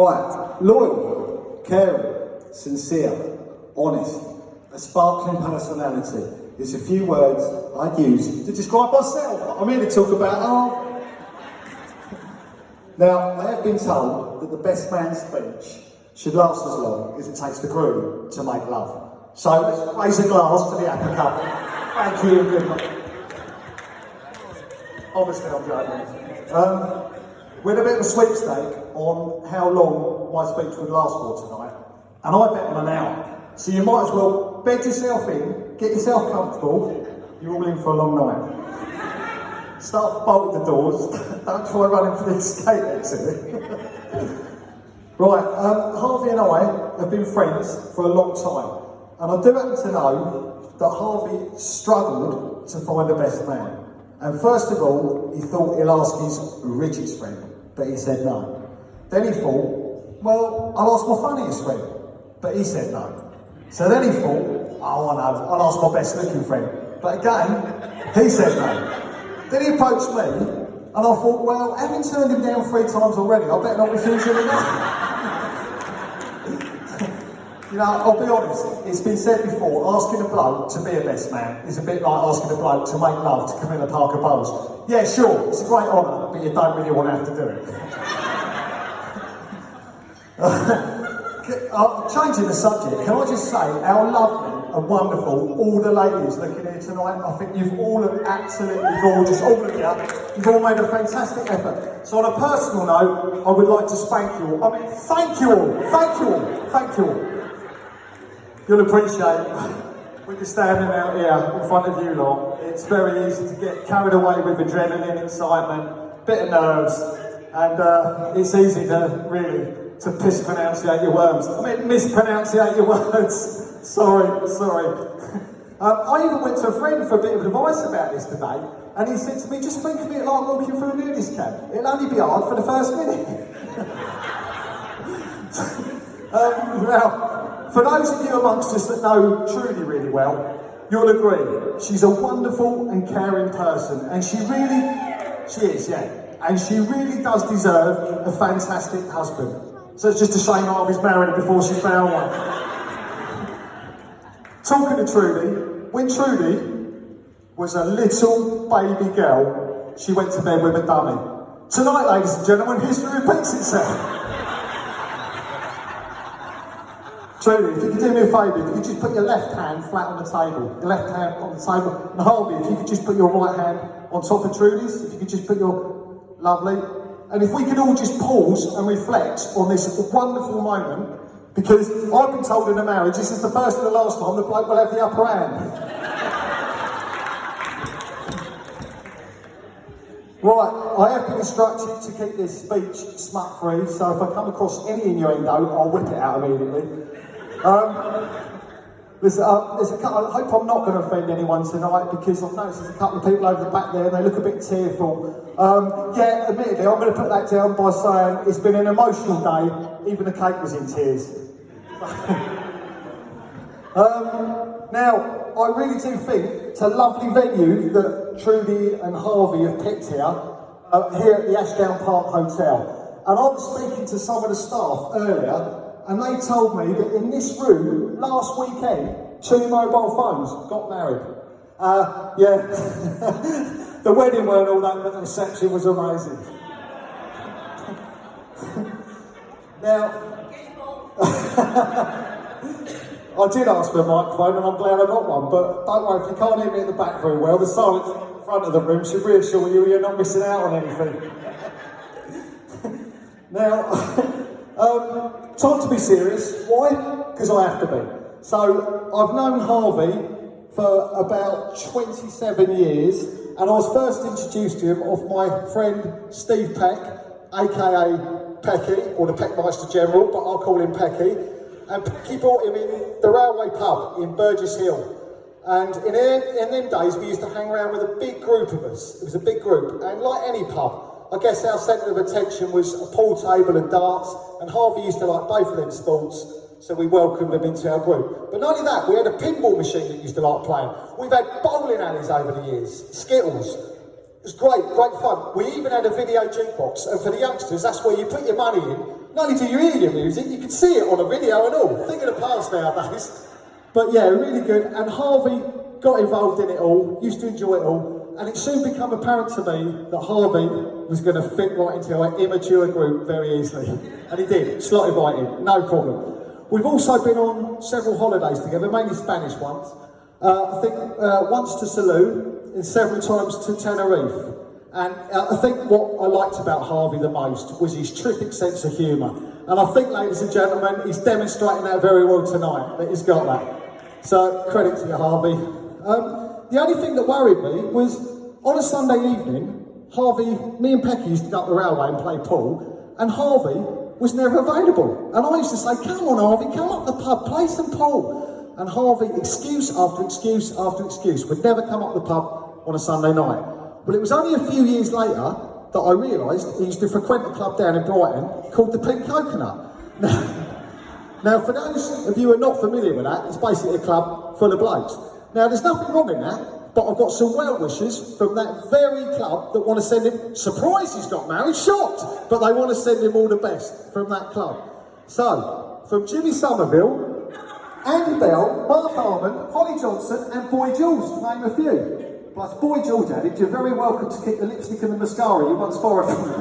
Right, loyal, caring, sincere, honest, a sparkling personality. It's a few words I use to describe myself. I'm here to talk about Now, I have been told that the best man's speech should last as long as it takes the groom to make love. So let's raise a glass to the happy couple. Thank you and good night. Obviously I'm joking. We had a bit of a sweepstake on how long my speech would last for tonight, and I bet on an hour. So you might as well bed yourself in, get yourself comfortable. You're all in for a long night. Start bolting the doors. Don't try running for the escape exit. Right, Harvey and I have been friends for a long time, and I do happen to know that Harvey struggled to find a best man. And first of all, he thought he'll ask his richest friend, but he said no. Then he thought, well, I'll ask my funniest friend, but he said no. So then he thought, oh, I know, I'll ask my best looking friend, but again, he said no. Then he approached me, and I thought, well, having turned him down 3 times already, I better not refuse him again. You know, I'll be honest, it's been said before, asking a bloke to be a best man is a bit like asking a bloke to make love to Camilla Parker Bowles. Yeah, sure, it's a great honour, but you don't really want to have to do it. Changing the subject, can I just say how lovely and wonderful all the ladies looking here tonight. I think you've all looked absolutely gorgeous, all of you. You've all made a fantastic effort. So on a personal note, I would like to spank you all. I mean, thank you all, thank you all, thank you all. You'll appreciate when you're standing out here in front of you lot, it's very easy to get carried away with adrenaline, excitement, bit of nerves, and it's easy to really mispronunciate your words. Mispronunciate your words. Sorry. I even went to a friend for a bit of advice about this today, and he said to me, just think of it like walking through a nudist camp. It'll only be hard for the first minute. Now, for those of you amongst us that know Trudy really well, you'll agree, she's a wonderful and caring person, and she is, yeah. And she really does deserve a fantastic husband. So it's just a shame Harvey's married her before she found one. Talking to Trudy, when Trudy was a little baby girl, she went to bed with a dummy. Tonight, ladies and gentlemen, history repeats itself. Trudy, if you could do me a favour, if you could just put your left hand flat on the table, your left hand on the table, and Harvey, if you could just put your right hand on top of Trudy's, if you could just put your, lovely, and if we could all just pause and reflect on this wonderful moment, because I've been told in a marriage, this is the first and the last time the bloke will have the upper hand. Right, I have been instructed to keep this speech smut-free, so if I come across any innuendo, I'll whip it out immediately. There's a couple, I hope I'm not going to offend anyone tonight, because I've noticed there's a couple of people over the back there and they look a bit tearful. Yeah, admittedly, I'm going to put that down by saying it's been an emotional day, even the cake was in tears. Now, I really do think it's a lovely venue that Trudy and Harvey have picked here at the Ashdown Park Hotel. And I was speaking to some of the staff earlier, and they told me that in this room, last weekend, 2 mobile phones got married. Yeah, the wedding weren't all that, but the reception was amazing. Now, I did ask for a microphone and I'm glad I got one, but don't worry, if you can't hear me at the back very well, the silence in the front of the room should reassure you you're not missing out on anything. Now, time to be serious. Why? Because I have to be. So, I've known Harvey for about 27 years, and I was first introduced to him off my friend Steve Peck, aka Pecky, or the Peckmeister General, but I'll call him Pecky. And Pecky brought him in the Railway Pub in Burgess Hill. And in them days, we used to hang around with a big group of us. It was a big group, and like any pub, I guess our centre of attention was a pool table and darts, and Harvey used to like both of them sports, so we welcomed him into our group. But not only that, we had a pinball machine that used to like playing. We've had bowling alleys over the years, Skittles. It was great fun. We even had a video jukebox, and for the youngsters, that's where you put your money in, not only do you hear your music, you can see it on a video and all. Think of the past nowadays. But yeah, really good. And Harvey got involved in it all, used to enjoy it all, and it soon became apparent to me that Harvey was going to fit right into our immature group very easily. And he did, slotted right in, no problem. We've also been on several holidays together, mainly Spanish ones. I think once to Salou and several times to Tenerife. And I think what I liked about Harvey the most was his terrific sense of humour. And I think, ladies and gentlemen, he's demonstrating that very well tonight, that he's got that. So, credit to you, Harvey. The only thing that worried me was, on a Sunday evening, Harvey, me and Pecky used to go up the railway and play pool, and Harvey was never available. And I used to say, come on Harvey, come up the pub, play some pool. And Harvey, excuse after excuse after excuse, would never come up the pub on a Sunday night. Well, it was only a few years later that I realised he used to frequent a club down in Brighton called the Pink Coconut. Now, for those of you who are not familiar with that, it's basically a club full of blokes. Now, there's nothing wrong in that, but I've got some well-wishers from that very club that want to send him, surprised he's got married, shocked, but they want to send him all the best from that club. So, from Jimmy Somerville, Andy Bell, Mark Harmon, Holly Johnson and Boy Jules, to name a few. Plus, Boy George added, you're very welcome to keep the lipstick and the mascara you once borrowed from me.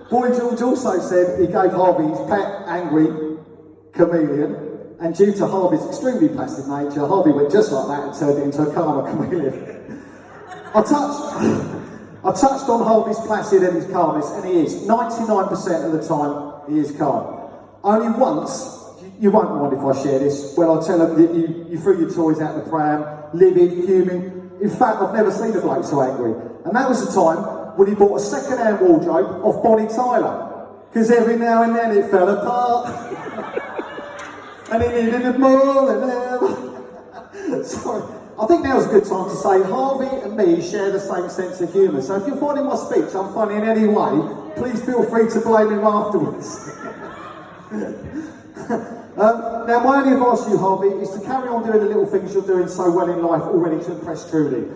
Boy George also said he gave Harvey his pet, angry chameleon, and due to Harvey's extremely passive nature, Harvey went just like that and turned it into a karma chameleon. I touched on Harvey's placid and his calmness, and he is. 99% of the time, he is calm. Only once, you won't mind if I share this, when I tell him that you threw your toys out the pram, livid, fuming. In fact, I've never seen a bloke so angry. And that was the time when he bought a second-hand wardrobe off Bonnie Tyler. Because every now and then it fell apart. And he needed it more than ever. Sorry. I think now's a good time to say Harvey and me share the same sense of humour. So if you're finding my speech unfunny in any way, please feel free to blame him afterwards. Now, my only advice to you, Harvey, is to carry on doing the little things you're doing so well in life already to impress Trudy.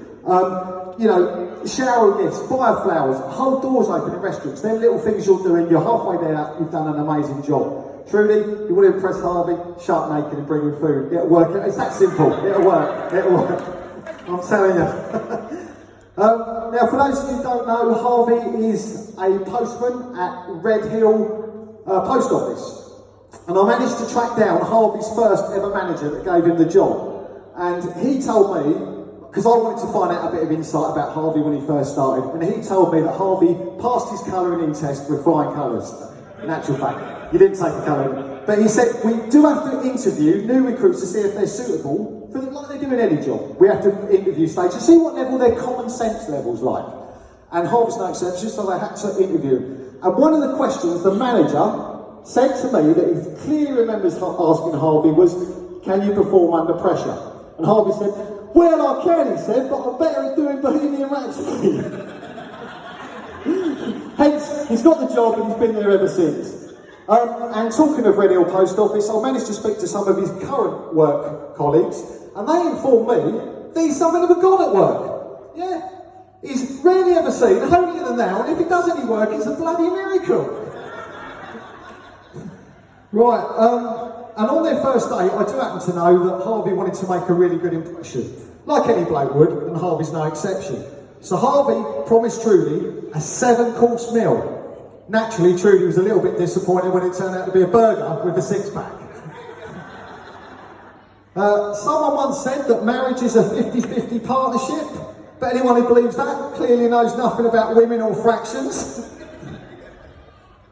You know, shower gifts, buy her flowers, hold doors open in restaurants. They're little things you're doing, you're halfway there, you've done an amazing job. Trudy, you want to impress Harvey, shut up naked and bring him food. It'll work. It's that simple. It'll work. It'll work. I'm telling you. Now, for those of you who don't know, Harvey is a postman at Red Hill Post Office. And I managed to track down Harvey's first ever manager that gave him the job. And he told me, because I wanted to find out a bit of insight about Harvey when he first started, and he told me that Harvey passed his colouring in test with flying colours. In actual fact, he didn't take a colouring. But he said, we do have to interview new recruits to see if they're suitable, for like they do in any job. We have to interview stage to see what level their common sense level's like. And Harvey's no exception, so they had to interview him. And one of the questions the manager said to me that he clearly remembers asking Harvey was, can you perform under pressure? And Harvey said, well, I can, he said, but I'm better at doing Bohemian Rhapsody. Hence, he's got the job and he's been there ever since. And talking of Red Hill Post Office, I managed to speak to some of his current work colleagues, and they informed me that he's something of a god at work. Yeah, he's rarely ever seen, holier than thou, and if he does any work, it's a bloody miracle. Right, and on their first day, I do happen to know that Harvey wanted to make a really good impression, like any bloke would, and Harvey's no exception. So Harvey promised Trudy a 7-course meal. Naturally, Trudy was a little bit disappointed when it turned out to be a burger with a 6-pack. Someone once said that marriage is a 50-50 partnership, but anyone who believes that clearly knows nothing about women or fractions.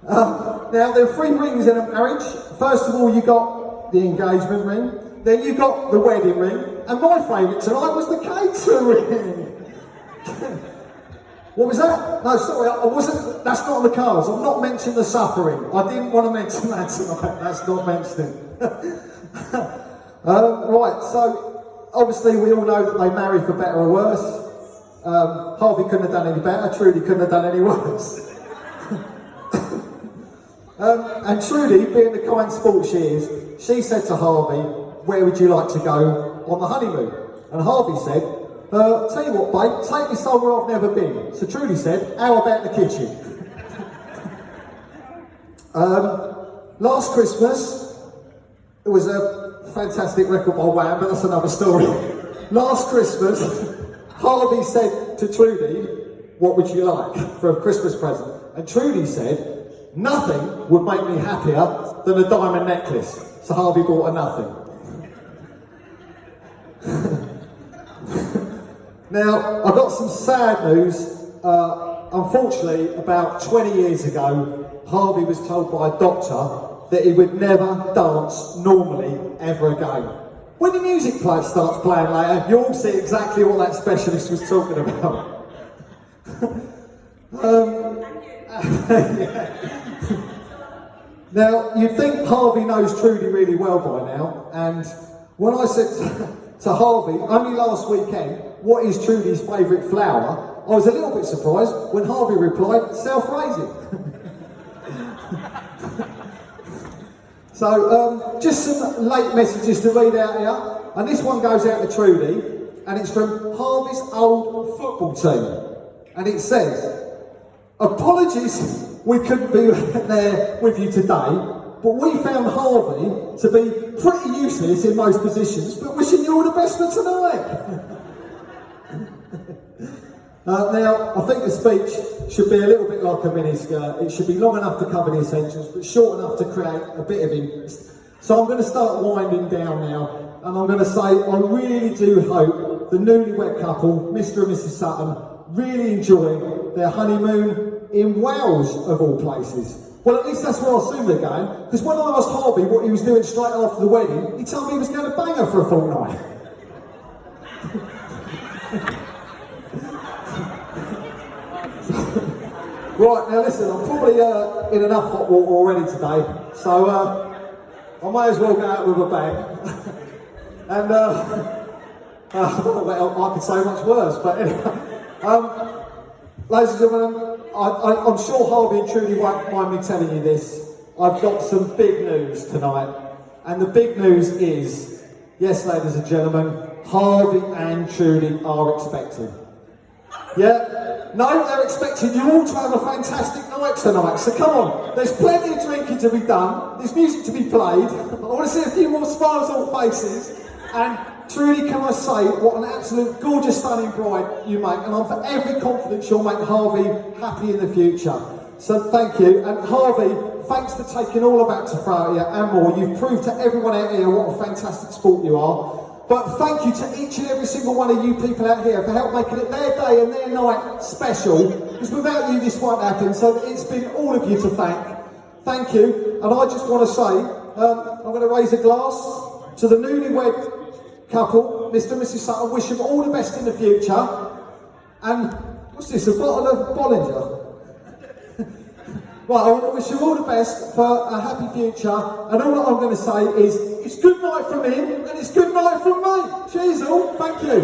Now, there are 3 rings in a marriage. First of all, you got the engagement ring, then you got the wedding ring, and my favourite tonight was the catering. What was that? No, sorry, I wasn't. That's not on the cards. I'm not mentioning the suffering. I didn't want to mention that tonight. That's not mentioned. Right, so obviously we all know that they marry for better or worse. Harvey couldn't have done any better. Trudy couldn't have done any worse. And Trudy, being the kind sport she is, she said to Harvey, where would you like to go on the honeymoon? And Harvey said, tell you what, babe, take me somewhere I've never been. So Trudy said, how about the kitchen? Last Christmas, it was a fantastic record by Wham, but that's another story. Last Christmas, Harvey said to Trudy, "What would you like for a Christmas present?" And Trudy said, "Nothing would make me happier than a diamond necklace." So Harvey bought her nothing. Now, I got some sad news. Unfortunately, about 20 years ago, Harvey was told by a doctor that he would never dance normally ever again. When the music starts playing later, you'll see exactly what that specialist was talking about. Now, you'd think Harvey knows Trudy really well by now, and when I said to Harvey, only last weekend, what is Trudy's favourite flower, I was a little bit surprised when Harvey replied, self-raising. So, just some late messages to read out here, and this one goes out to Trudy, and it's from Harvey's old football team, and it says, "Apologies we couldn't be there with you today, but we found Harvey to be pretty useless in most positions, but wishing you all the best for tonight." Now, I think the speech should be a little bit like a miniskirt. It should be long enough to cover the essentials, but short enough to create a bit of interest. So I'm going to start winding down now, and I'm going to say I really do hope the newlywed couple, Mr. and Mrs. Sutton, really enjoy their honeymoon in Wales, of all places. Well, at least that's where I assume they're going, because when I asked Harvey what he was doing straight after the wedding, he told me he was going to bang her for a fortnight. Right, now listen, I'm probably in enough hot water already today, so I may as well go out with a bang. And I don't know what I could say much worse, but anyway. Ladies and gentlemen, I'm sure Harvey and Trudy won't mind me telling you this. I've got some big news tonight, and the big news is, yes, ladies and gentlemen, Harvey and Trudy are expecting. Yeah? No, they're expecting you all to have a fantastic night tonight, so come on, there's plenty of drinking to be done, there's music to be played, I want to see a few more smiles on faces, and Trudy, can I say what an absolute gorgeous, stunning bride you make, and I'm for every confidence you'll make Harvey happy in the future. So thank you, and Harvey, thanks for taking all of that to throw at you and more. You've proved to everyone out here what a fantastic sport you are. But thank you to each and every single one of you people out here for help making it their day and their night special. Because without you, this won't happen. So it's been all of you to thank. Thank you. And I just want to say, I'm going to raise a glass to the newlywed couple, Mr. and Mrs. Sutton. Wish them all the best in the future. And what's this? A bottle of Bollinger. Right, I want to wish you all the best for a happy future, and all that I'm going to say is, it's good night from him, and it's good night from me. Cheers all, thank you.